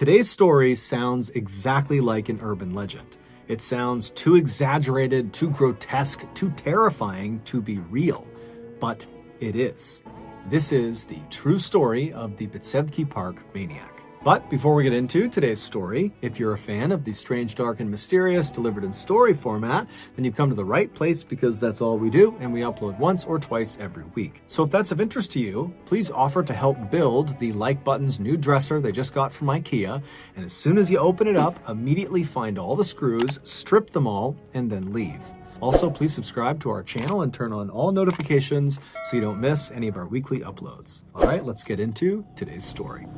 Today's story sounds exactly like an urban legend. It sounds too exaggerated, too grotesque, too terrifying to be real. But it is. This is the true story of the Bitsevsky Park maniac. But before we get into today's story, if you're a fan of the strange, dark, and mysterious delivered in story format, then you've come to the right place because that's all we do, and we upload once or twice every week. So if that's of interest to you, please offer to help build the Like Button's new dresser they just got from IKEA, and as soon as you open it up, immediately find all the screws, strip them all, and then leave. Also, please subscribe to our channel and turn on all notifications so you don't miss any of our weekly uploads. All right, let's get into today's story.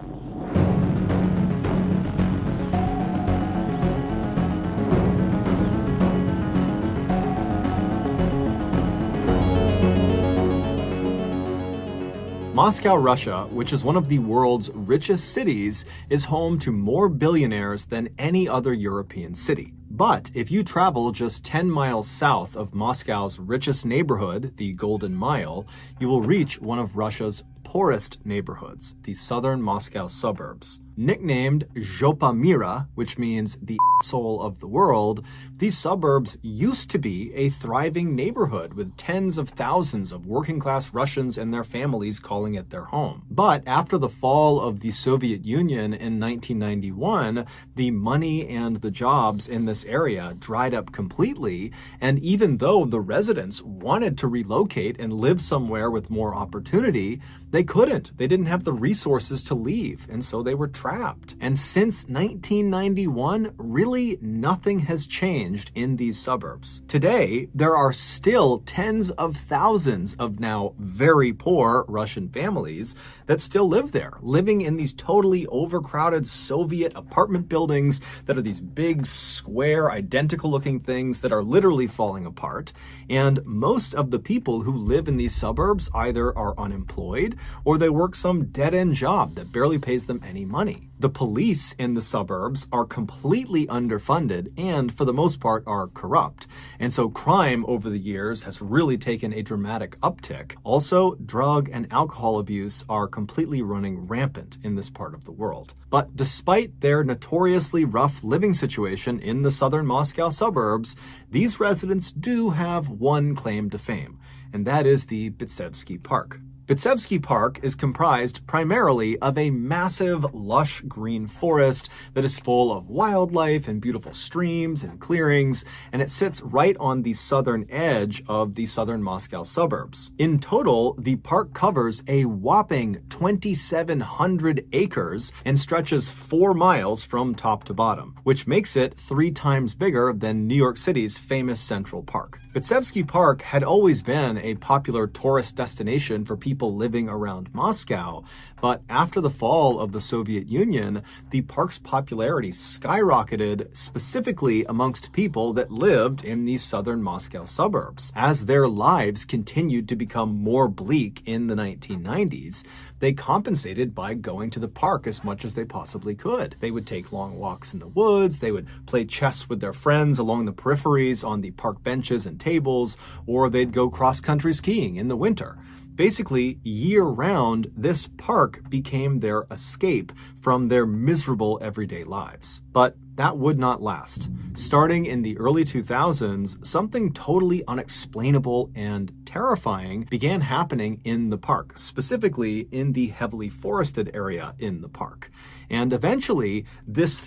Moscow, Russia, which is one of the world's richest cities, is home to more billionaires than any other European city. But if you travel just 10 miles south of Moscow's richest neighborhood, the Golden Mile, you will reach one of Russia's poorest neighborhoods, the southern Moscow suburbs. Nicknamed Zhopamira, which means the asshole of the world, these suburbs used to be a thriving neighborhood with tens of thousands of working-class Russians and their families calling it their home. But after the fall of the Soviet Union in 1991, the money and the jobs in this area dried up completely, and even though the residents wanted to relocate and live somewhere with more opportunity, they couldn't. They didn't have the resources to leave, and so they were trapped. And since 1991, really nothing has changed in these suburbs. Today, there are still tens of thousands of now very poor Russian families that still live there, living in these totally overcrowded Soviet apartment buildings that are these big, square, identical-looking things that are literally falling apart. And most of the people who live in these suburbs either are unemployed or they work some dead-end job that barely pays them any money. The police in the suburbs are completely underfunded and, for the most part, are corrupt. And so crime over the years has really taken a dramatic uptick. Also, drug and alcohol abuse are completely running rampant in this part of the world. But despite their notoriously rough living situation in the southern Moscow suburbs, these residents do have one claim to fame, and that is the Bitsevsky Park. Bitsevsky Park is comprised primarily of a massive, lush green forest that is full of wildlife and beautiful streams and clearings, and it sits right on the southern edge of the southern Moscow suburbs. In total, the park covers a whopping 2,700 acres and stretches 4 miles from top to bottom, which makes it 3 times bigger than New York City's famous Central Park. Bitsevsky Park had always been a popular tourist destination for people living around Moscow, but after the fall of the Soviet Union, the park's popularity skyrocketed, specifically amongst people that lived in the southern Moscow suburbs. As their lives continued to become more bleak in the 1990s, they compensated by going to the park as much as they possibly could. They would take long walks in the woods, they would play chess with their friends along the peripheries on the park benches and tables, or they'd go cross-country skiing in the winter. Basically, year-round, this park became their escape from their miserable everyday lives. But that would not last. Starting in the early 2000s, something totally unexplainable and terrifying began happening in the park, specifically in the heavily forested area in the park. And eventually, this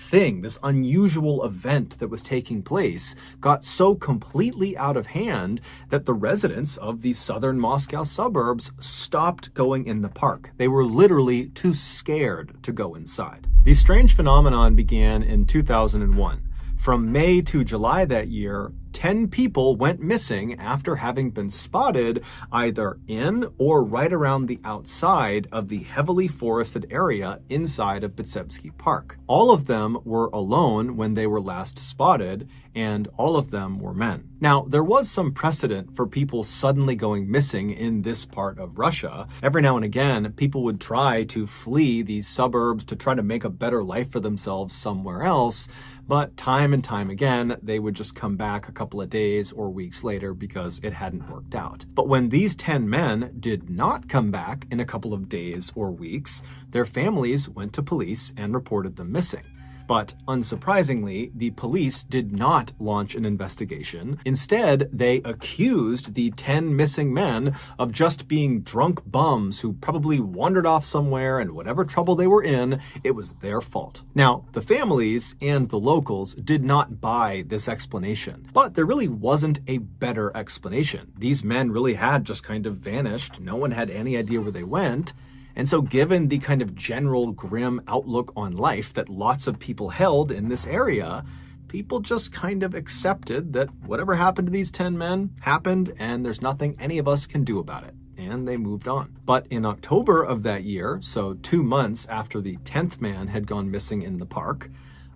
unusual event that was taking place got so completely out of hand that the residents of the southern Moscow suburbs stopped going in the park. They were literally too scared to go inside. The strange phenomenon began in 2001. From May to July that year, 10 people went missing after having been spotted either in or right around the outside of the heavily forested area inside of Bitsevsky Park. All of them were alone when they were last spotted, and all of them were men. Now, there was some precedent for people suddenly going missing in this part of Russia. Every now and again, people would try to flee these suburbs to try to make a better life for themselves somewhere else, but time and time again, they would just come back a couple couple of days or weeks later because it hadn't worked out. But when these 10 men did not come back in a couple of days or weeks, their families went to police and reported them missing. But unsurprisingly, the police did not launch an investigation. Instead, they accused the 10 missing men of just being drunk bums who probably wandered off somewhere, and whatever trouble they were in, it was their fault. Now, the families and the locals did not buy this explanation, but there really wasn't a better explanation. These men really had just kind of vanished. No one had any idea where they went. And so given the kind of general grim outlook on life that lots of people held in this area, people just kind of accepted that whatever happened to these 10 men happened and there's nothing any of us can do about it. And they moved on. But in October of that year, so 2 months after the 10th man had gone missing in the park,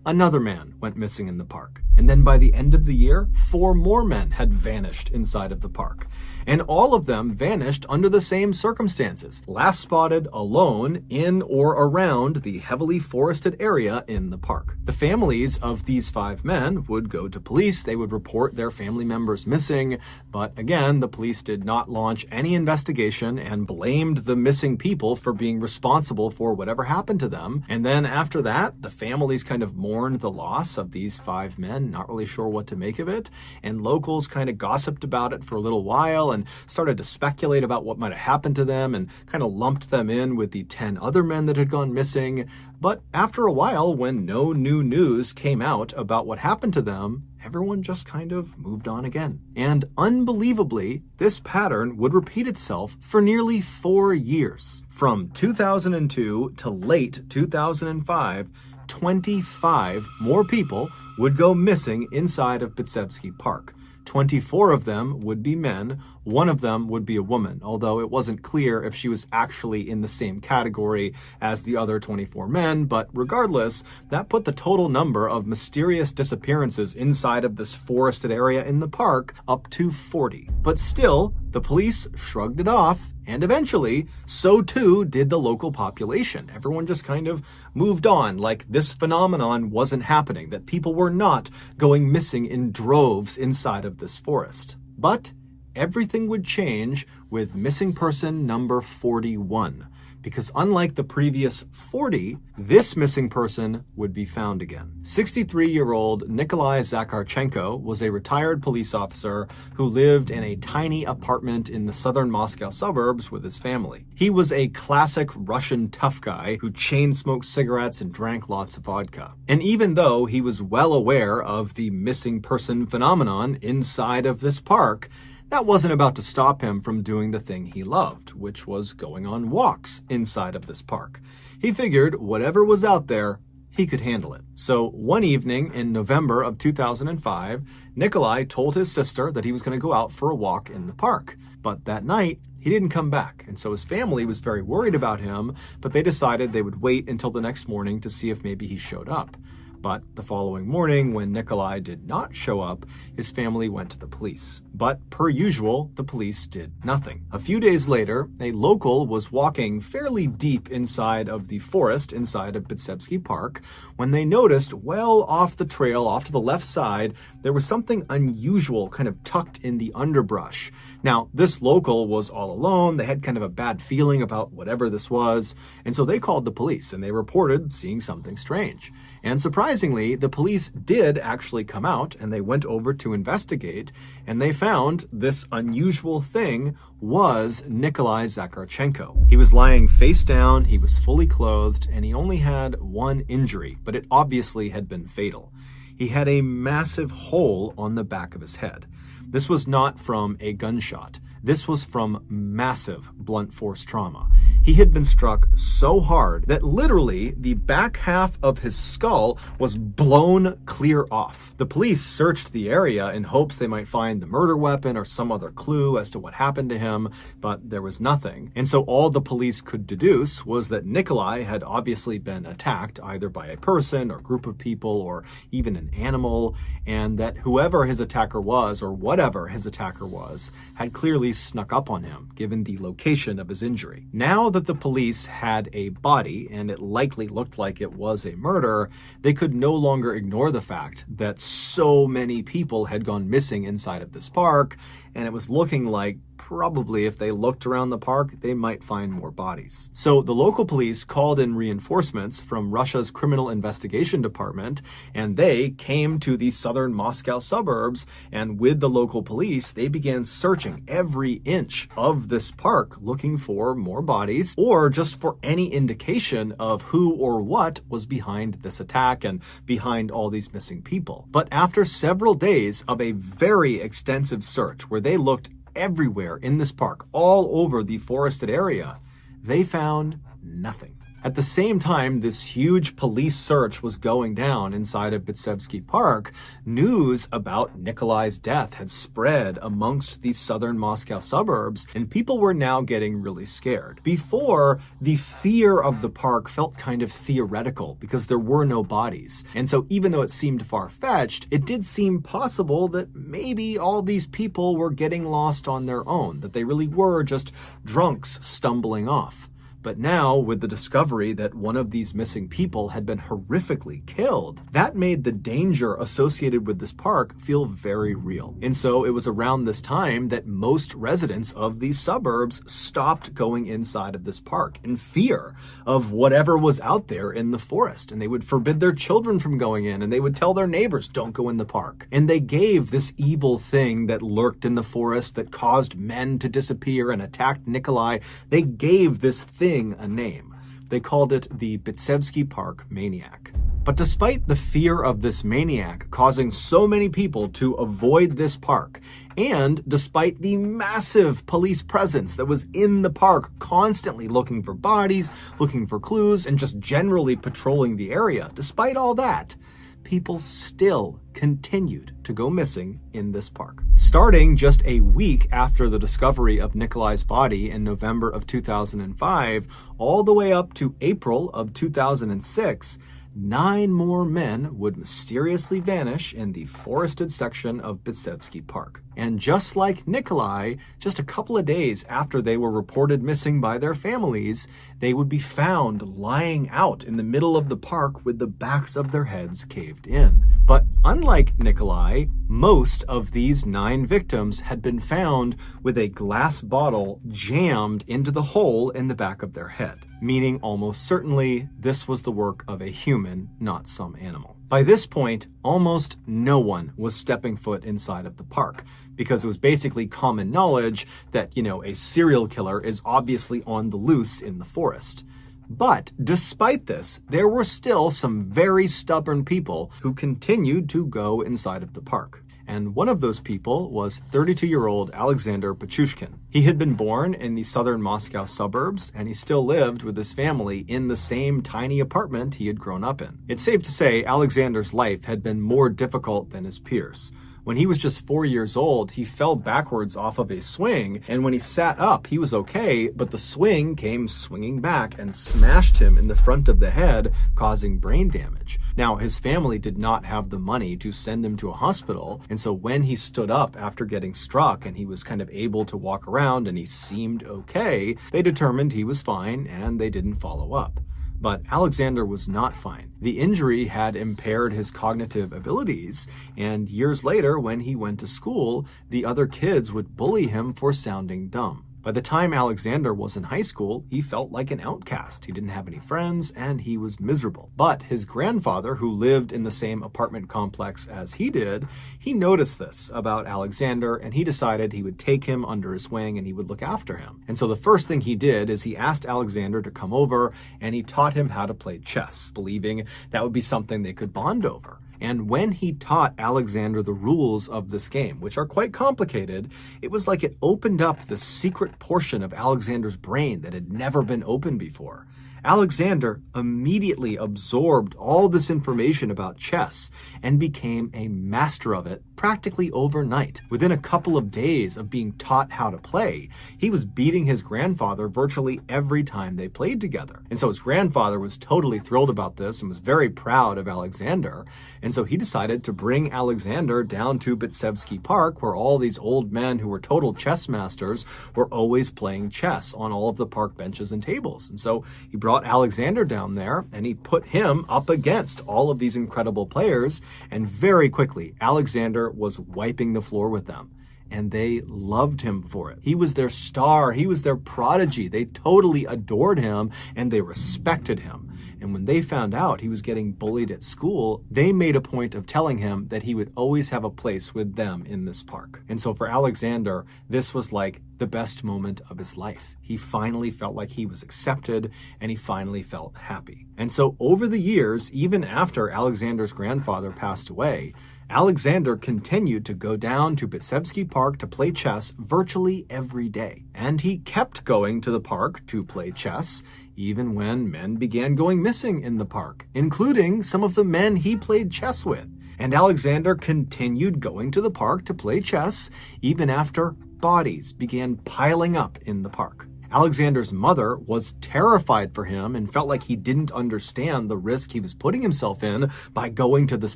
another man went missing in the park. And then by the end of the year, 4 more men had vanished inside of the park. And all of them vanished under the same circumstances, last spotted alone in or around the heavily forested area in the park. The families of these 5 men would go to police. They would report their family members missing. But again, the police did not launch any investigation and blamed the missing people for being responsible for whatever happened to them. And then after that, the families kind of mourned the loss of these 5 men, not really sure what to make of it. And locals kind of gossiped about it for a little while and started to speculate about what might have happened to them and kind of lumped them in with the 10 other men that had gone missing. But after a while, when no new news came out about what happened to them, everyone just kind of moved on again. And unbelievably, this pattern would repeat itself for nearly 4 years. From 2002 to late 2005, 25 more people would go missing inside of Bitsevsky Park. 24 of them would be men, 1 of them would be a woman, although it wasn't clear if she was actually in the same category as the other 24 men, but regardless, that put the total number of mysterious disappearances inside of this forested area in the park up to 40. But still, the police shrugged it off, and eventually, so too did the local population. Everyone just kind of moved on, like this phenomenon wasn't happening, that people were not going missing in droves inside of this forest. But everything would change with missing person number 41. Because unlike the previous 40, this missing person would be found again. 63-year-old Nikolai Zakharchenko was a retired police officer who lived in a tiny apartment in the southern Moscow suburbs with his family. He was a classic Russian tough guy who chain-smoked cigarettes and drank lots of vodka. And even though he was well aware of the missing person phenomenon inside of this park, that wasn't about to stop him from doing the thing he loved, which was going on walks inside of this park. He figured whatever was out there, he could handle it. So one evening in November of 2005, Nikolai told his sister that he was going to go out for a walk in the park. But that night, he didn't come back, and so his family was very worried about him, but they decided they would wait until the next morning to see if maybe he showed up. But the following morning, when Nikolai did not show up, his family went to the police. But per usual, the police did nothing. A few days later, a local was walking fairly deep inside of the forest inside of Bitsevsky Park when they noticed well off the trail, off to the left side, there was something unusual kind of tucked in the underbrush. Now, this local was all alone. They had kind of a bad feeling about whatever this was, and so they called the police and they reported seeing something strange. And surprisingly, the police did actually come out and they went over to investigate, and they found this unusual thing was Nikolai Zakharchenko. He was lying face down, he was fully clothed, and he only had one injury, but it obviously had been fatal. He had a massive hole on the back of his head. This was not from a gunshot. This was from massive blunt force trauma. He had been struck so hard that literally the back half of his skull was blown clear off. The police searched the area in hopes they might find the murder weapon or some other clue as to what happened to him, but there was nothing. And so all the police could deduce was that Nikolai had obviously been attacked either by a person or group of people or even an animal, and that whoever his attacker was or whatever his attacker was had clearly police snuck up on him, given the location of his injury. Now that the police had a body, and it likely looked like it was a murder, they could no longer ignore the fact that so many people had gone missing inside of this park, and it was looking like probably if they looked around the park, they might find more bodies. So the local police called in reinforcements from Russia's Criminal Investigation Department, and they came to the southern Moscow suburbs, and with the local police, they began searching every inch of this park, looking for more bodies, or just for any indication of who or what was behind this attack and behind all these missing people. But after several days of a very extensive search, where they looked everywhere in this park, all over the forested area, they found nothing. At the same time this huge police search was going down inside of Bitsevsky Park, news about Nikolai's death had spread amongst the southern Moscow suburbs, and people were now getting really scared. Before, the fear of the park felt kind of theoretical because there were no bodies. And so even though it seemed far-fetched, it did seem possible that maybe all these people were getting lost on their own, that they really were just drunks stumbling off. But now, with the discovery that one of these missing people had been horrifically killed, that made the danger associated with this park feel very real. And so it was around this time that most residents of these suburbs stopped going inside of this park in fear of whatever was out there in the forest. And they would forbid their children from going in, and they would tell their neighbors, don't go in the park. And they gave this evil thing that lurked in the forest that caused men to disappear and attacked Nikolai, they gave this thing a name. They called it the Bitsevsky Park Maniac. But despite the fear of this maniac causing so many people to avoid this park, and despite the massive police presence that was in the park, constantly looking for bodies, looking for clues, and just generally patrolling the area, despite all that, people still continued to go missing in this park. Starting just a week after the discovery of Nikolai's body in November of 2005, all the way up to April of 2006, 9 more men would mysteriously vanish in the forested section of Bitsevsky Park. And just like Nikolai, just a couple of days after they were reported missing by their families, they would be found lying out in the middle of the park with the backs of their heads caved in. But unlike Nikolai, most of these 9 victims had been found with a glass bottle jammed into the hole in the back of their head, meaning almost certainly this was the work of a human, not some animal. By this point, almost no one was stepping foot inside of the park, because it was basically common knowledge that, a serial killer is obviously on the loose in the forest. But despite this, there were still some very stubborn people who continued to go inside of the park. And one of those people was 32-year-old Alexander Pichushkin. He had been born in the southern Moscow suburbs, and he still lived with his family in the same tiny apartment he had grown up in. It's safe to say Alexander's life had been more difficult than his peers. When he was just 4 years old, he fell backwards off of a swing, and when he sat up, he was okay, but the swing came swinging back and smashed him in the front of the head, causing brain damage. Now, his family did not have the money to send him to a hospital, and so when he stood up after getting struck and he was kind of able to walk around and he seemed okay, they determined he was fine and they didn't follow up. But Alexander was not fine. The injury had impaired his cognitive abilities, and years later, when he went to school, the other kids would bully him for sounding dumb. By the time Alexander was in high school, he felt like an outcast. He didn't have any friends, and he was miserable. But his grandfather, who lived in the same apartment complex as he did, he noticed this about Alexander, and he decided he would take him under his wing and he would look after him. And so the first thing he did is he asked Alexander to come over, and he taught him how to play chess, believing that would be something they could bond over. And when he taught Alexander the rules of this game, which are quite complicated, it was like it opened up the secret portion of Alexander's brain that had never been opened before. Alexander immediately absorbed all this information about chess and became a master of it practically overnight. Within a couple of days of being taught how to play, he was beating his grandfather virtually every time they played together. And so his grandfather was totally thrilled about this and was very proud of Alexander. And so he decided to bring Alexander down to Bitsevsky Park, where all these old men who were total chess masters were always playing chess on all of the park benches and tables. And so he brought Alexander down there and he put him up against all of these incredible players. And very quickly, Alexander was wiping the floor with them. And they loved him for it. He was their star. He was their prodigy. They totally adored him and they respected him. And when they found out he was getting bullied at school, they made a point of telling him that he would always have a place with them in this park. And so for Alexander, this was like the best moment of his life. He finally felt like he was accepted and he finally felt happy. And so over the years, even after Alexander's grandfather passed away, Alexander continued to go down to Bitsevsky Park to play chess virtually every day. And he kept going to the park to play chess, even when men began going missing in the park, including some of the men he played chess with. And Alexander continued going to the park to play chess, even after bodies began piling up in the park. Alexander's mother was terrified for him and felt like he didn't understand the risk he was putting himself in by going to this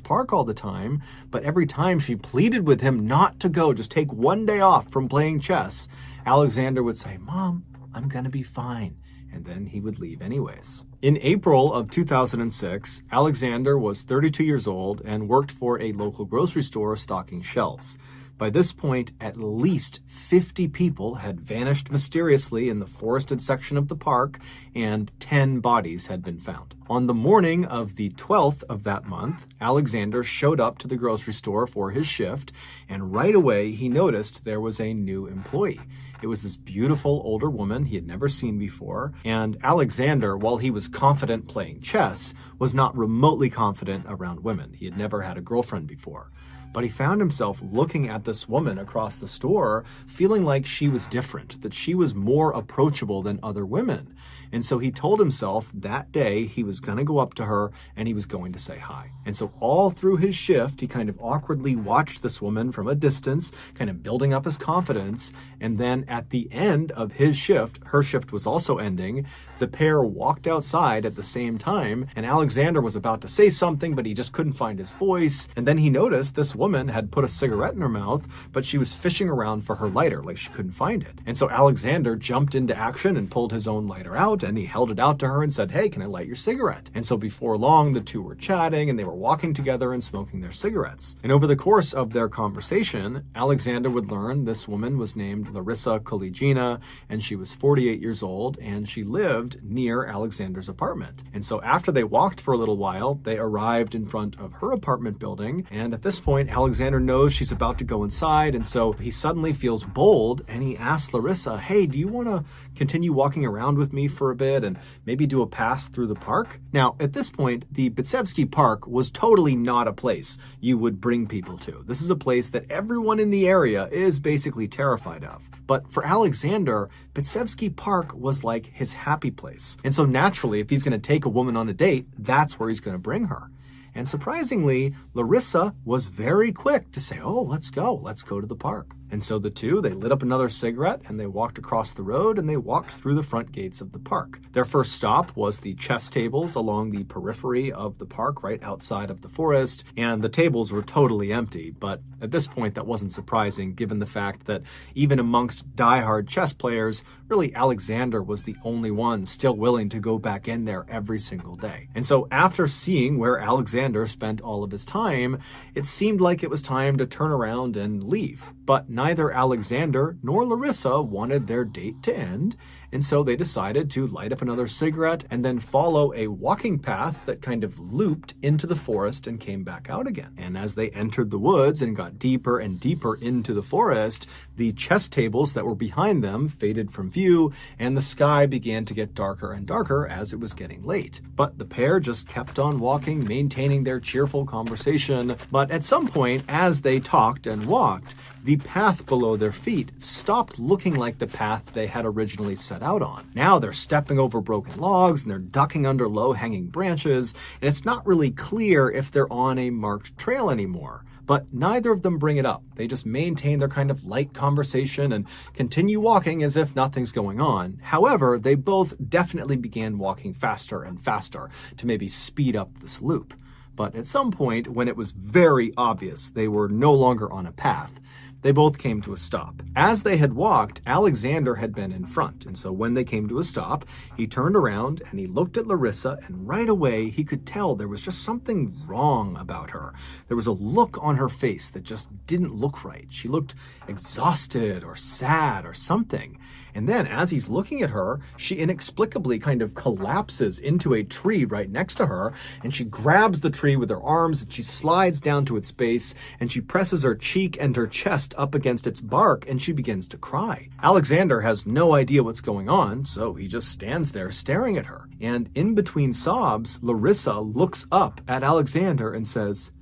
park all the time. But every time she pleaded with him not to go, just take one day off from playing chess, Alexander would say, "Mom, I'm gonna be fine." And then he would leave anyways. In April of 2006, Alexander was 32 years old and worked for a local grocery store stocking shelves. By this point, at least 50 people had vanished mysteriously in the forested section of the park, and 10 bodies had been found. On the morning of the 12th of that month, Alexander showed up to the grocery store for his shift, and right away he noticed there was a new employee. It was this beautiful older woman he had never seen before, and Alexander, while he was confident playing chess, was not remotely confident around women. He had never had a girlfriend before. But he found himself looking at this woman across the store, feeling like she was different, that she was more approachable than other women. And so he told himself that day he was going to go up to her and he was going to say hi. And so all through his shift, he kind of awkwardly watched this woman from a distance, kind of building up his confidence. And then at the end of his shift, her shift was also ending, the pair walked outside at the same time, and Alexander was about to say something, but he just couldn't find his voice. And then he noticed this woman had put a cigarette in her mouth, but she was fishing around for her lighter, like she couldn't find it. And so Alexander jumped into action and pulled his own lighter out, and he held it out to her and said, "Hey, can I light your cigarette?" And so before long, the two were chatting and they were walking together and smoking their cigarettes. And over the course of their conversation, Alexander would learn this woman was named Larissa Koligina, and she was 48 years old, and she lived near Alexander's apartment. And so after they walked for a little while, they arrived in front of her apartment building. And at this point, Alexander knows she's about to go inside. And so he suddenly feels bold and he asks Larissa, "Hey, do you want to continue walking around with me for a bit and maybe do a pass through the park?" Now, at this point, the Bitsevsky Park was totally not a place you would bring people to. This is a place that everyone in the area is basically terrified of. But for Alexander, Bitsevsky Park was like his happy place. And so naturally, if he's going to take a woman on a date, that's where he's going to bring her. And surprisingly, Larissa was very quick to say, "Oh, let's go to the park." And so the two, they lit up another cigarette and they walked across the road and they walked through the front gates of the park. Their first stop was the chess tables along the periphery of the park, right outside of the forest. And the tables were totally empty. But at this point, that wasn't surprising given the fact that even amongst diehard chess players, really Alexander was the only one still willing to go back in there every single day. And so after seeing where Alexander spent all of his time, it seemed like it was time to turn around and leave. But neither Alexander nor Larissa wanted their date to end, and so they decided to light up another cigarette and then follow a walking path that kind of looped into the forest and came back out again. And as they entered the woods and got deeper and deeper into the forest, the chess tables that were behind them faded from view, and the sky began to get darker and darker as it was getting late. But the pair just kept on walking, maintaining their cheerful conversation. But at some point, as they talked and walked, the path below their feet stopped looking like the path they had originally set out on. Now they're stepping over broken logs and they're ducking under low-hanging branches, and it's not really clear if they're on a marked trail anymore. But neither of them bring it up. They just maintain their kind of light conversation and continue walking as if nothing's going on. However, they both definitely began walking faster and faster to maybe speed up this loop. But at some point, when it was very obvious they were no longer on a path, they both came to a stop. As they had walked, Alexander had been in front, and so when they came to a stop, he turned around and he looked at Larissa, and right away he could tell there was just something wrong about her. There was a look on her face that just didn't look right. She looked exhausted or sad or something. And then as he's looking at her, she inexplicably kind of collapses into a tree right next to her, and she grabs the tree with her arms and she slides down to its base, and she presses her cheek and her chest up against its bark, and she begins to cry. Alexander has no idea what's going on, so he just stands there staring at her. And in between sobs, Larissa looks up at Alexander and says,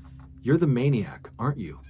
"You're the maniac, aren't you?"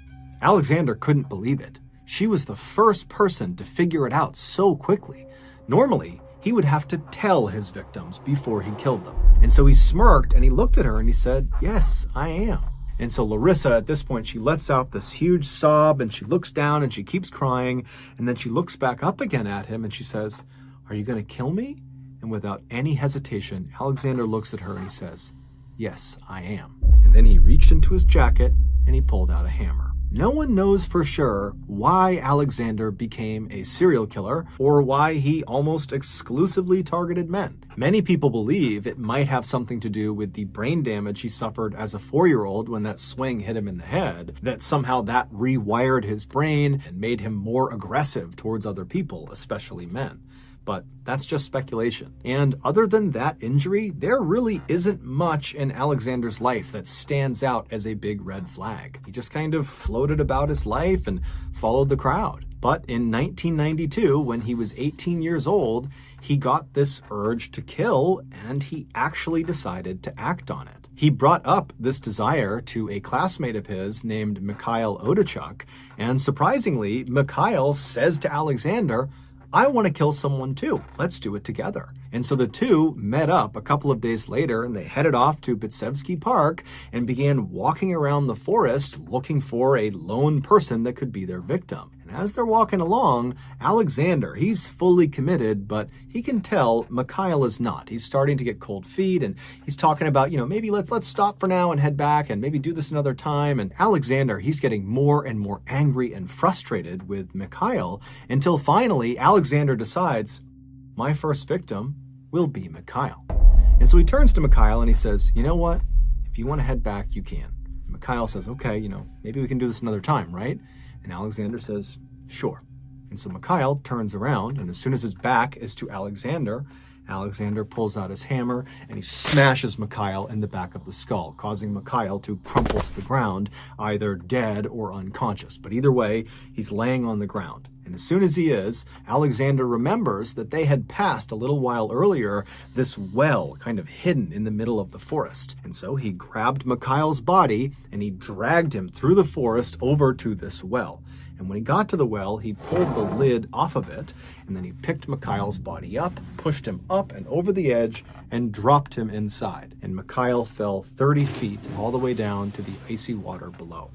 Alexander couldn't believe it. She was the first person to figure it out so quickly. Normally, he would have to tell his victims before he killed them. And so he smirked and he looked at her and he said, "Yes, I am." And so Larissa, at this point, she lets out this huge sob and she looks down and she keeps crying. And then she looks back up again at him and she says, "Are you going to kill me?" And without any hesitation, Alexander looks at her and he says, "Yes, I am." And then he reached into his jacket and he pulled out a hammer. No one knows for sure why Alexander became a serial killer or why he almost exclusively targeted men. Many people believe it might have something to do with the brain damage he suffered as a 4-year-old when that swing hit him in the head, that somehow that rewired his brain and made him more aggressive towards other people, especially men. But that's just speculation. And other than that injury, there really isn't much in Alexander's life that stands out as a big red flag. He just kind of floated about his life and followed the crowd. But in 1992, when he was 18 years old, he got this urge to kill, and he actually decided to act on it. He brought up this desire to a classmate of his named Mikhail Odachuk, and surprisingly, Mikhail says to Alexander, "I want to kill someone too. Let's do it together." And so the two met up a couple of days later and they headed off to Bitsevsky Park and began walking around the forest looking for a lone person that could be their victim. And as they're walking along, Alexander, he's fully committed, but he can tell Mikhail is not. He's starting to get cold feet and he's talking about, maybe let's stop for now and head back and maybe do this another time. And Alexander, he's getting more and more angry and frustrated with Mikhail until finally Alexander decides, my first victim will be Mikhail. And so he turns to Mikhail and he says, "You know what? If you want to head back, you can." And Mikhail says, "Okay, maybe we can do this another time, right?" And Alexander says, "Sure." And so Mikhail turns around, and as soon as his back is to Alexander, Alexander pulls out his hammer and he smashes Mikhail in the back of the skull, causing Mikhail to crumple to the ground, either dead or unconscious. But either way, he's laying on the ground. And as soon as he is, Alexander remembers that they had passed a little while earlier this well kind of hidden in the middle of the forest. And so he grabbed Mikhail's body and he dragged him through the forest over to this well. And when he got to the well, he pulled the lid off of it, and then he picked Mikhail's body up, pushed him up and over the edge, and dropped him inside. And Mikhail fell 30 feet all the way down to the icy water below.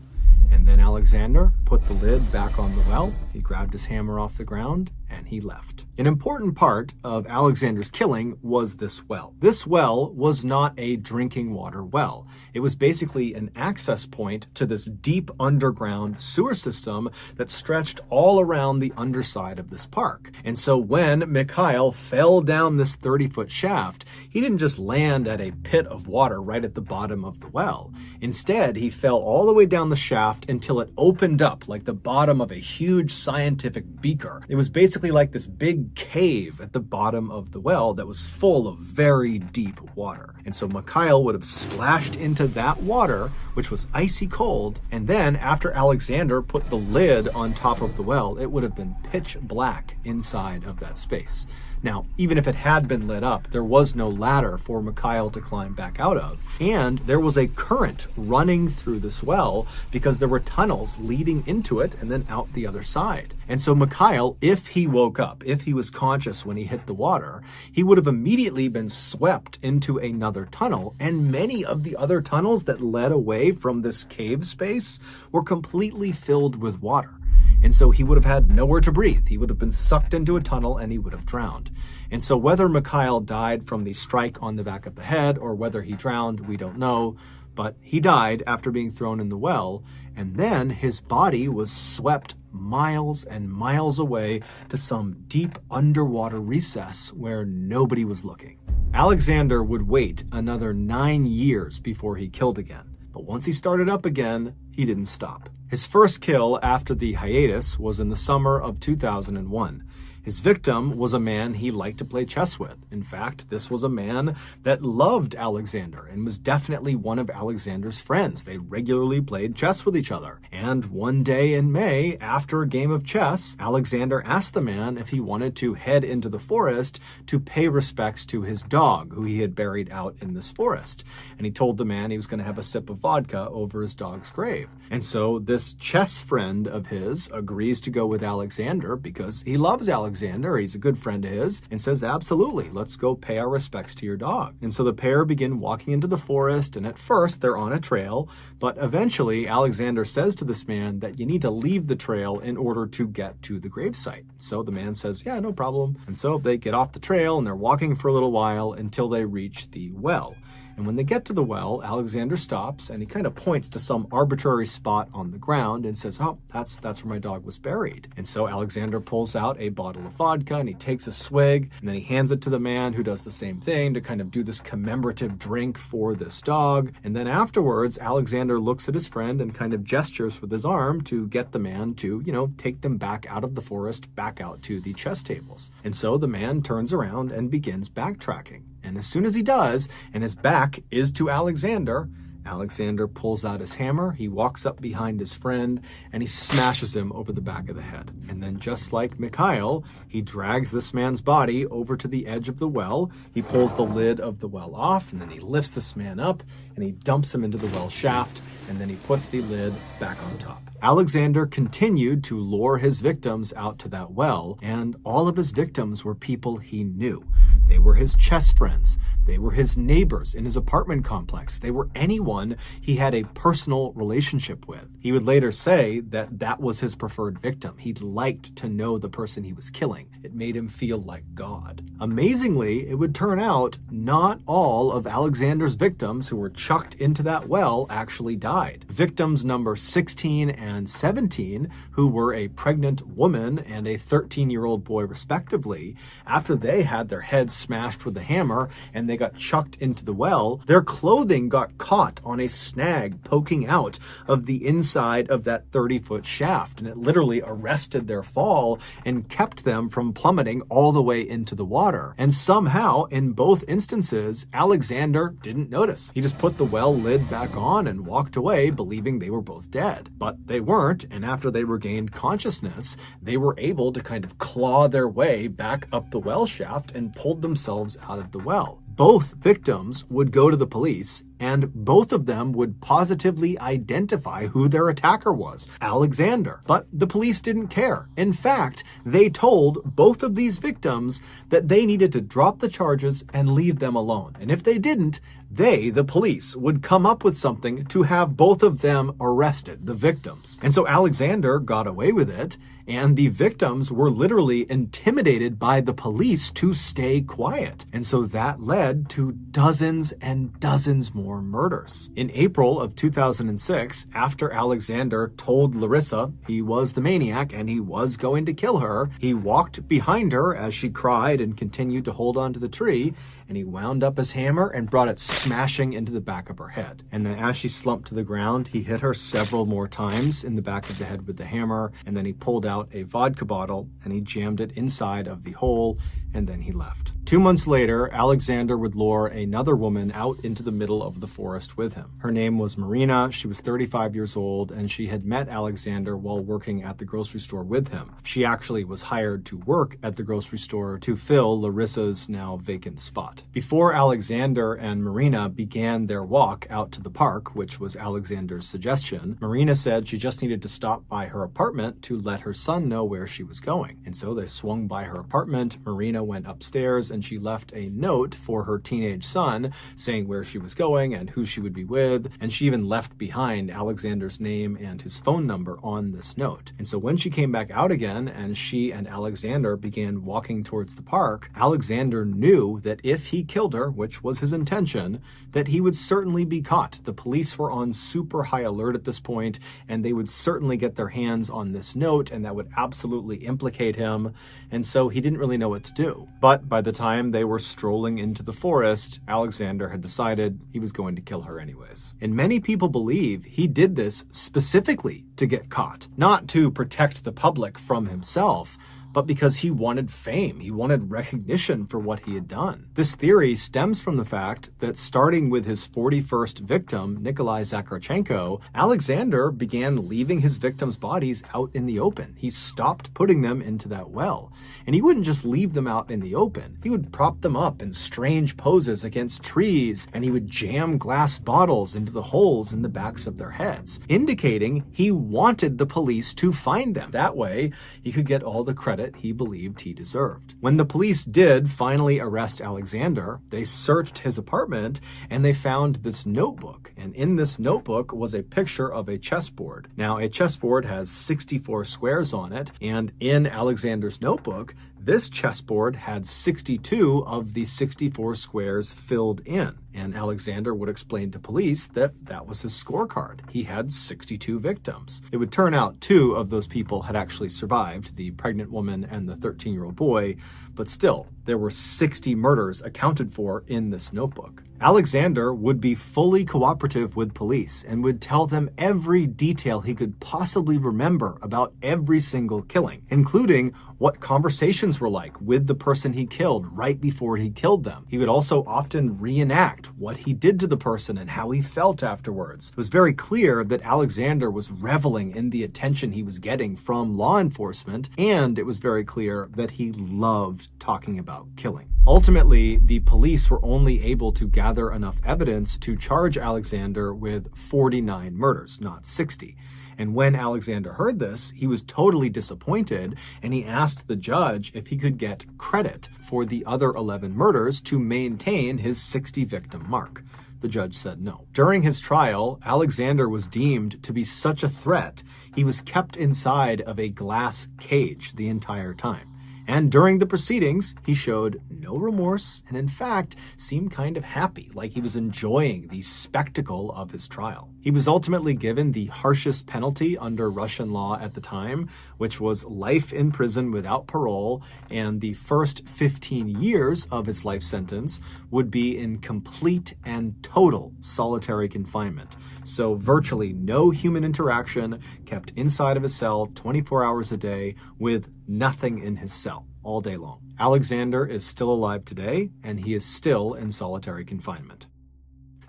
And then Alexander put the lid back on the well, he grabbed his hammer off the ground, and he left. An important part of Alexander's killing was this well. This well was not a drinking water well. It was basically an access point to this deep underground sewer system that stretched all around the underside of this park. And so when Mikhail fell down this 30-foot shaft, he didn't just land at a pit of water right at the bottom of the well. Instead, he fell all the way down the shaft until it opened up like the bottom of a huge scientific beaker. It was basically like this big cave at the bottom of the well that was full of very deep water. And so Mikhail would have splashed into that water, which was icy cold, and then after Alexander put the lid on top of the well, it would have been pitch black inside of that space. Now, even if it had been lit up, there was no ladder for Mikhail to climb back out of. And there was a current running through this well because there were tunnels leading into it and then out the other side. And so Mikhail, if he woke up, if he was conscious when he hit the water, he would have immediately been swept into another tunnel. And many of the other tunnels that led away from this cave space were completely filled with water. And so he would have had nowhere to breathe. He would have been sucked into a tunnel and he would have drowned. And so whether Mikhail died from the strike on the back of the head or whether he drowned, we don't know. But he died after being thrown in the well. And then his body was swept miles and miles away to some deep underwater recess where nobody was looking. Alexander would wait another 9 years before he killed again. But once he started up again, he didn't stop. His first kill after the hiatus was in the summer of 2001. His victim was a man he liked to play chess with. In fact, this was a man that loved Alexander and was definitely one of Alexander's friends. They regularly played chess with each other. And one day in May, after a game of chess, Alexander asked the man if he wanted to head into the forest to pay respects to his dog, who he had buried out in this forest. And he told the man he was going to have a sip of vodka over his dog's grave. And so this chess friend of his agrees to go with Alexander because he loves Alexander. He's a good friend of his, and says, absolutely, let's go pay our respects to your dog. And so the pair begin walking into the forest, and at first they're on a trail, but eventually Alexander says to this man that you need to leave the trail in order to get to the gravesite. So the man says, yeah, no problem. And so they get off the trail and they're walking for a little while until they reach the well. And when they get to the well, Alexander stops and he kind of points to some arbitrary spot on the ground and says, oh, that's where my dog was buried. And so Alexander pulls out a bottle of vodka and he takes a swig and then he hands it to the man, who does the same thing to kind of do this commemorative drink for this dog. And then afterwards, Alexander looks at his friend and kind of gestures with his arm to get the man to, take them back out of the forest, back out to the chess tables. And so the man turns around and begins backtracking. And as soon as he does, and his back is to Alexander, Alexander pulls out his hammer, he walks up behind his friend, and he smashes him over the back of the head. And then just like Mikhail, he drags this man's body over to the edge of the well, he pulls the lid of the well off, and then he lifts this man up, and he dumps him into the well shaft, and then he puts the lid back on top. Alexander continued to lure his victims out to that well, and all of his victims were people he knew. They were his chess friends. They were his neighbors in his apartment complex. They were anyone he had a personal relationship with. He would later say that that was his preferred victim. He liked to know the person he was killing. It made him feel like God. Amazingly, it would turn out not all of Alexander's victims who were chucked into that well actually died. Victims number 16 and 17, who were a pregnant woman and a 13-year-old boy respectively, after they had their heads smashed with a hammer and they got chucked into the well, their clothing got caught on a snag poking out of the inside of that 30-foot shaft, and it literally arrested their fall and kept them from plummeting all the way into the water. And somehow, in both instances, Alexander didn't notice. He just put the well lid back on and walked away, believing they were both dead. But they weren't, and after they regained consciousness, they were able to kind of claw their way back up the well shaft and pulled themselves out of the well. Both victims would go to the police, and both of them would positively identify who their attacker was, Alexander. But the police didn't care. In fact, they told both of these victims that they needed to drop the charges and leave them alone. And if they didn't, they, the police, would come up with something to have both of them arrested, the victims. And so Alexander got away with it, and the victims were literally intimidated by the police to stay quiet. And so that led to dozens and dozens more murders. In April of 2006, after Alexander told Larissa he was the maniac and he was going to kill her, he walked behind her as she cried and continued to hold on to the tree, and he wound up his hammer and brought it smashing into the back of her head. And then as she slumped to the ground, he hit her several more times in the back of the head with the hammer, and then he pulled out a vodka bottle and he jammed it inside of the hole, and then he left. 2 months later, Alexander would lure another woman out into the middle of the forest with him. Her name was Marina. She was 35 years old, and she had met Alexander while working at the grocery store with him. She actually was hired to work at the grocery store to fill Larissa's now vacant spot. Before Alexander and Marina began their walk out to the park, which was Alexander's suggestion, Marina said she just needed to stop by her apartment to let her son know where she was going. And so they swung by her apartment. Marina went upstairs and she left a note for her teenage son saying where she was going and who she would be with. And she even left behind Alexander's name and his phone number on this note. And so when she came back out again and she and Alexander began walking towards the park, Alexander knew that if he killed her, which was his intention, that he would certainly be caught. The police were on super high alert at this point, and they would certainly get their hands on this note, and that would absolutely implicate him. And so he didn't really know what to do. But by the time they were strolling into the forest, Alexander had decided he was going to kill her anyways. And many people believe he did this specifically to get caught, not to protect the public from himself, but because he wanted fame. He wanted recognition for what he had done. This theory stems from the fact that starting with his 41st victim, Nikolai Zakharchenko, Alexander began leaving his victims' bodies out in the open. He stopped putting them into that well. And he wouldn't just leave them out in the open. He would prop them up in strange poses against trees, and he would jam glass bottles into the holes in the backs of their heads, indicating he wanted the police to find them. That way, he could get all the credit he believed he deserved. When the police did finally arrest Alexander, they searched his apartment and they found this notebook. And in this notebook was a picture of a chessboard. Now, a chessboard has 64 squares on it, and in Alexander's notebook, this chessboard had 62 of the 64 squares filled in. And Alexander would explain to police that that was his scorecard. He had 62 victims. It would turn out 2 of those people had actually survived, the pregnant woman and the 13-year-old boy, but still, there were 60 murders accounted for in this notebook. Alexander would be fully cooperative with police and would tell them every detail he could possibly remember about every single killing, including what conversations were like with the person he killed right before he killed them. He would also often reenact what he did to the person and how he felt afterwards. It was very clear that Alexander was reveling in the attention he was getting from law enforcement, and it was very clear that he loved talking about killing. Ultimately, the police were only able to gather enough evidence to charge Alexander with 49 murders, not 60. And when Alexander heard this, he was totally disappointed, and he asked the judge if he could get credit for the other 11 murders to maintain his 60-victim mark. The judge said no. During his trial, Alexander was deemed to be such a threat, he was kept inside of a glass cage the entire time. And during the proceedings, he showed no remorse and in fact seemed kind of happy, like he was enjoying the spectacle of his trial. He was ultimately given the harshest penalty under Russian law at the time, which was life in prison without parole, and the first 15 years of his life sentence would be in complete and total solitary confinement. So virtually no human interaction, kept inside of a cell 24 hours a day with nothing in his cell all day long. Alexander is still alive today, and he is still in solitary confinement.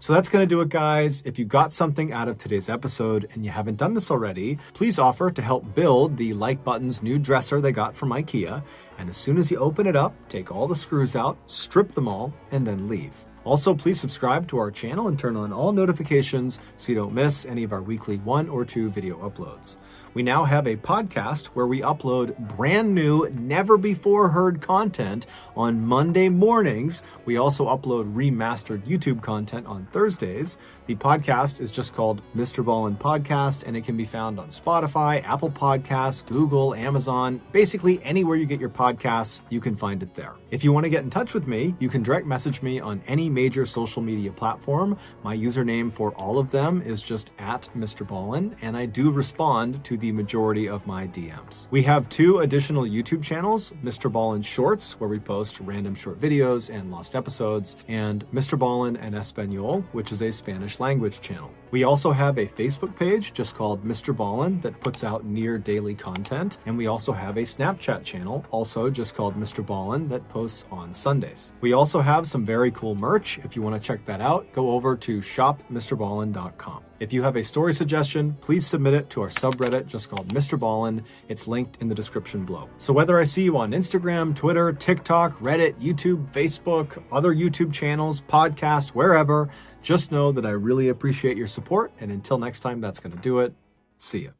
So that's going to do it, guys. If you got something out of today's episode and you haven't done this already, please offer to help build the Like Button's new dresser they got from IKEA. And as soon as you open it up, take all the screws out, strip them all, and then leave. Also, please subscribe to our channel and turn on all notifications so you don't miss any of our weekly 1 or 2 video uploads. We now have a podcast where we upload brand new, never before heard content on Monday mornings. We also upload remastered YouTube content on Thursdays. The podcast is just called Mr. Ballin Podcast, and it can be found on Spotify, Apple Podcasts, Google, Amazon, basically anywhere you get your podcasts, you can find it there. If you want to get in touch with me, you can direct message me on any major social media platform. My username for all of them is just @MrBallin, and I do respond to the majority of my DMs. We have 2 additional YouTube channels, Mr. Ballin Shorts, where we post random short videos and lost episodes, and Mr. Ballin en Español, which is a Spanish language channel. We also have a Facebook page just called Mr. Ballin that puts out near daily content. And we also have a Snapchat channel, also just called Mr. Ballin, that posts on Sundays. We also have some very cool merch. If you want to check that out, go over to shopmrballin.com. If you have a story suggestion, please submit it to our subreddit just called Mr. Ballin. It's linked in the description below. So whether I see you on Instagram, Twitter, TikTok, Reddit, YouTube, Facebook, other YouTube channels, podcast, wherever, just know that I really appreciate your support. And until next time, that's going to do it. See ya.